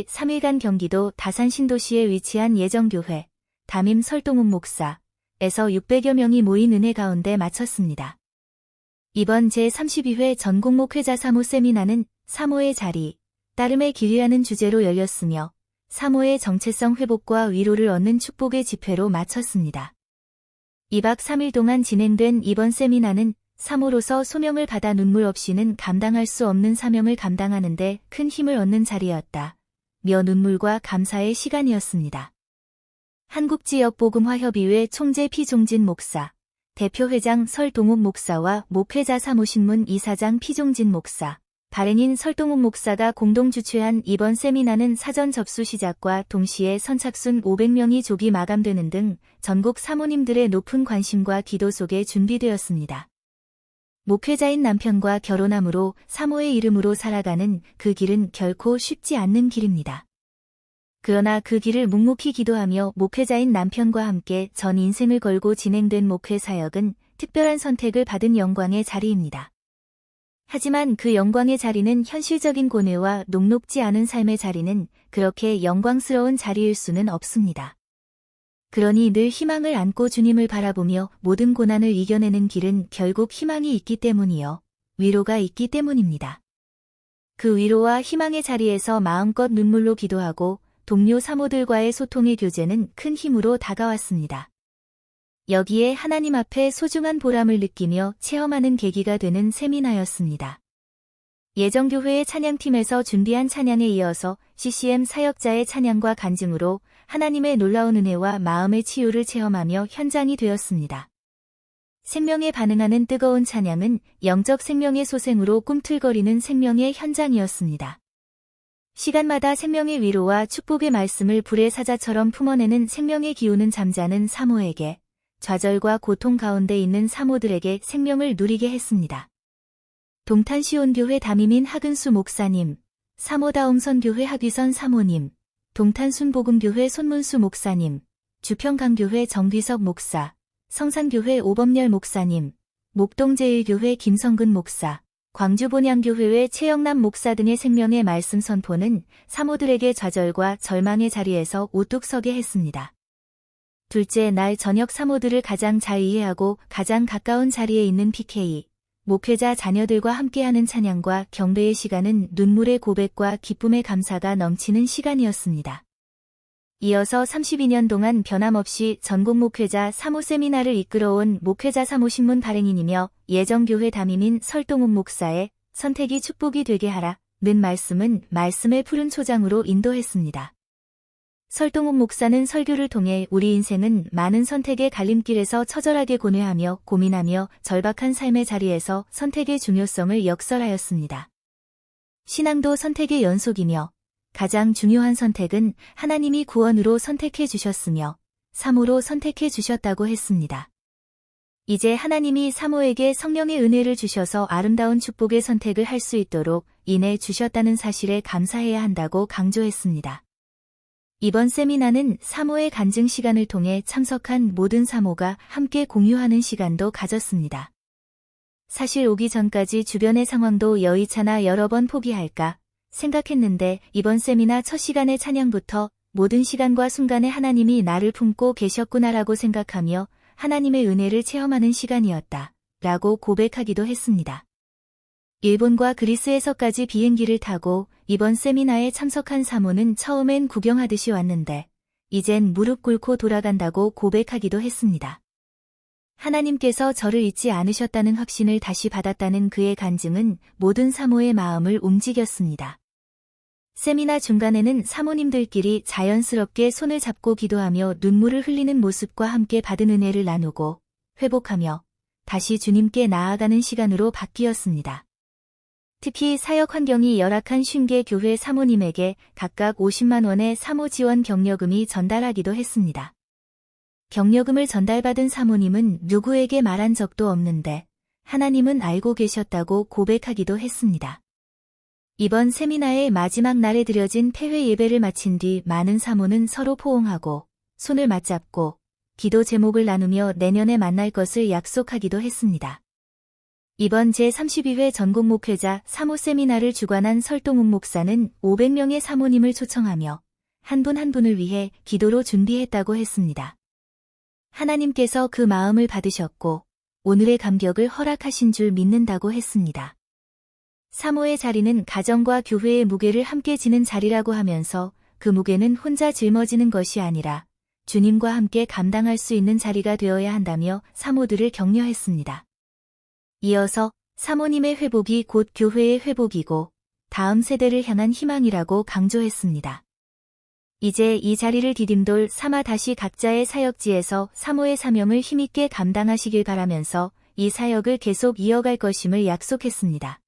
지 3일간 경기도 다산 신도시에 위치한 예정교회 담임 설동훈 목사에서 600여 명이 모인 은혜 가운데 마쳤습니다. 이번 제32회 전국목회자 사모 세미나는 사모의 자리, 따름에 기리하는 주제로 열렸으며 사모의 정체성 회복과 위로를 얻는 축복의 집회로 마쳤습니다. 2박 3일 동안 진행된 이번 세미나는 사모로서 소명을 받아 눈물 없이는 감당할 수 없는 사명을 감당하는 데 큰 힘을 얻는 자리였다. 며 눈물과 감사의 시간이었습니다. 한국지역복음화협의회 총재 피종진 목사, 대표회장 설동훈 목사와 목회자 사모신문 이사장 피종진 목사, 발행인 설동훈 목사가 공동 주최한 이번 세미나는 사전 접수 시작과 동시에 선착순 500명이 조기 마감되는 등 전국 사모님들의 높은 관심과 기도 속에 준비되었습니다. 목회자인 남편과 결혼함으로 사모의 이름으로 살아가는 그 길은 결코 쉽지 않는 길입니다. 그러나 그 길을 묵묵히 기도하며 목회자인 남편과 함께 전 인생을 걸고 진행된 목회 사역은 특별한 선택을 받은 영광의 자리입니다. 하지만 그 영광의 자리는 현실적인 고뇌와 녹록지 않은 삶의 자리는 그렇게 영광스러운 자리일 수는 없습니다. 그러니 늘 희망을 안고 주님을 바라보며 모든 고난을 이겨내는 길은 결국 희망이 있기 때문이요. 위로가 있기 때문입니다. 그 위로와 희망의 자리에서 마음껏 눈물로 기도하고 동료 사모들과의 소통의 교제는 큰 힘으로 다가왔습니다. 여기에 하나님 앞에 소중한 보람을 느끼며 체험하는 계기가 되는 세미나였습니다. 예정교회의 찬양팀에서 준비한 찬양에 이어서 CCM 사역자의 찬양과 간증으로 하나님의 놀라운 은혜와 마음의 치유를 체험하며 현장이 되었습니다. 생명에 반응하는 뜨거운 찬양은 영적 생명의 소생으로 꿈틀거리는 생명의 현장이었습니다. 시간마다 생명의 위로와 축복의 말씀을 불의 사자처럼 품어내는 생명의 기운은 잠자는 사모에게, 좌절과 고통 가운데 있는 사모들에게 생명을 누리게 했습니다. 동탄시온교회 담임인 하근수 목사님, 사모다움선교회 하귀선 사모님, 동탄순복음교회 손문수 목사님, 주평강교회 정귀석 목사, 성산교회 오범열 목사님, 목동제일교회 김성근 목사, 광주본향교회의 최영남 목사 등의 생명의 말씀 선포는 사모들에게 좌절과 절망의 자리에서 우뚝 서게 했습니다. 둘째 날 저녁 사모들을 가장 잘 이해하고 가장 가까운 자리에 있는 PK, 목회자 자녀들과 함께하는 찬양과 경배의 시간은 눈물의 고백과 기쁨의 감사가 넘치는 시간이었습니다. 이어서 32년 동안 변함없이 전국 목회자 사모 세미나를 이끌어온 목회자 사모신문 발행인이며 예정교회 담임인 설동훈 목사의 선택이 축복이 되게 하라는 말씀은 말씀의 푸른 초장으로 인도했습니다. 설동훈 목사는 설교를 통해 우리 인생은 많은 선택의 갈림길에서 처절하게 고뇌하며 고민하며 절박한 삶의 자리에서 선택의 중요성을 역설하였습니다. 신앙도 선택의 연속이며 가장 중요한 선택은 하나님이 구원으로 선택해 주셨으며 사모로 선택해 주셨다고 했습니다. 이제 하나님이 사모에게 성령의 은혜를 주셔서 아름다운 축복의 선택을 할 수 있도록 인해 주셨다는 사실에 감사해야 한다고 강조했습니다. 이번 세미나는 사모의 간증 시간을 통해 참석한 모든 사모가 함께 공유하는 시간도 가졌습니다. 사실 오기 전까지 주변의 상황도 여의치않아 여러 번 포기할까 생각했는데 이번 세미나 첫 시간의 찬양부터 모든 시간과 순간에 하나님이 나를 품고 계셨구나라고 생각하며 하나님의 은혜를 체험하는 시간이었다 라고 고백하기도 했습니다. 일본과 그리스에서까지 비행기를 타고 이번 세미나에 참석한 사모는 처음엔 구경하듯이 왔는데 이젠 무릎 꿇고 돌아간다고 고백하기도 했습니다. 하나님께서 저를 잊지 않으셨다는 확신을 다시 받았다는 그의 간증은 모든 사모의 마음을 움직였습니다. 세미나 중간에는 사모님들끼리 자연스럽게 손을 잡고 기도하며 눈물을 흘리는 모습과 함께 받은 은혜를 나누고 회복하며 다시 주님께 나아가는 시간으로 바뀌었습니다. 특히 사역 환경이 열악한 50개 교회 사모님에게 각각 50만 원의 사모 지원 격려금이 전달하기도 했습니다. 격려금을 전달받은 사모님은 누구에게 말한 적도 없는데 하나님은 알고 계셨다고 고백하기도 했습니다. 이번 세미나의 마지막 날에 드려진 폐회 예배를 마친 뒤 많은 사모는 서로 포옹하고 손을 맞잡고 기도 제목을 나누며 내년에 만날 것을 약속하기도 했습니다. 이번 제32회 전국목회자 사모 세미나를 주관한 설동욱 목사는 500명의 사모님을 초청하며 한 분 한 분을 위해 기도로 준비했다고 했습니다. 하나님께서 그 마음을 받으셨고 오늘의 감격을 허락하신 줄 믿는다고 했습니다. 사모의 자리는 가정과 교회의 무게를 함께 지는 자리라고 하면서 그 무게는 혼자 짊어지는 것이 아니라 주님과 함께 감당할 수 있는 자리가 되어야 한다며 사모들을 격려했습니다. 이어서 사모님의 회복이 곧 교회의 회복이고 다음 세대를 향한 희망이라고 강조했습니다. 이제 이 자리를 디딤돌 삼아 다시 각자의 사역지에서 사모의 사명을 힘있게 감당하시길 바라면서 이 사역을 계속 이어갈 것임을 약속했습니다.